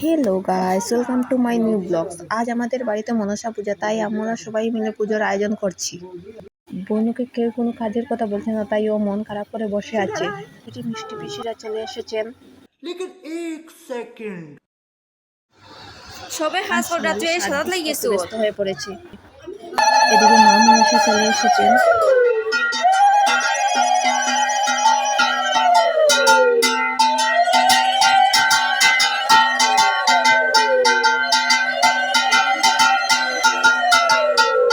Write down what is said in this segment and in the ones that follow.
Hello guys, welcome to my new blogs. আজ আমাদের বাড়িতে মনসা পূজা, তাই আমরা সবাই মিলে পুজোর আয়োজন করছি। বনুকে কেউ কোনো কাজের কথা বলছে না, তাই ও মন খারাপ করে বসে আছে। এটি মিষ্টি পিসিরা চলে এসেছেন। लेकिन एक सेकंड সবে হাস রাত্রে সাদাত লাগিয়েছো ব্যস্ত হয়ে পড়েছে। এদিকে মা মনসা চলে এসেছেন।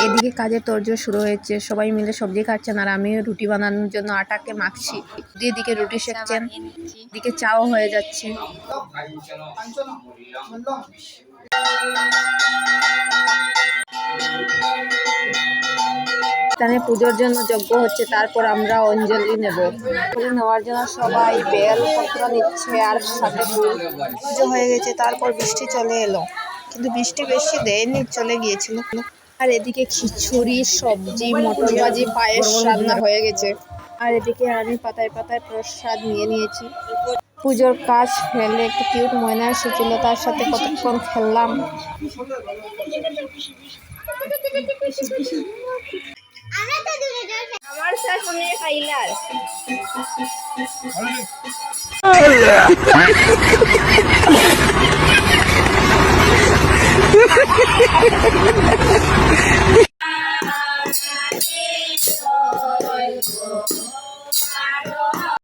এদিকে কাজের তোড়জোড় শুরু হয়েছে, সবাই মিলে সবজি কাটছেন আর আমি রুটি বানানোর জন্য আটাকে মাখছি। এদিকে রুটি সেকছেন, এদিকে চাও হয়ে যাচ্ছে। এখানে পুজোর জন্য যজ্ঞ হচ্ছে, তারপর আমরা অঞ্জলি নেব। অঞ্জলি নেওয়ার জন্য সবাই বেল পত্র নিচ্ছে আর সাথে ফুল। পুজো হয়ে গেছে, তারপর বৃষ্টি চলে এলো, কিন্তু বৃষ্টি বেশি দেয়নি, চলে গিয়েছিল। আর এদিকে খিচুড়ি, সবজি, মটর ভাজি, পায়েস রান্না হয়ে গেছে। আর এদিকে আমি পাতায় পাতায় প্রসাদ নিয়ে নিয়েছি। পুজোর কাজ ফেলে একটু কিউট ময়না এসেছিল, তার সাথে কতক্ষণ খেললাম। আমার সামনে খাইলার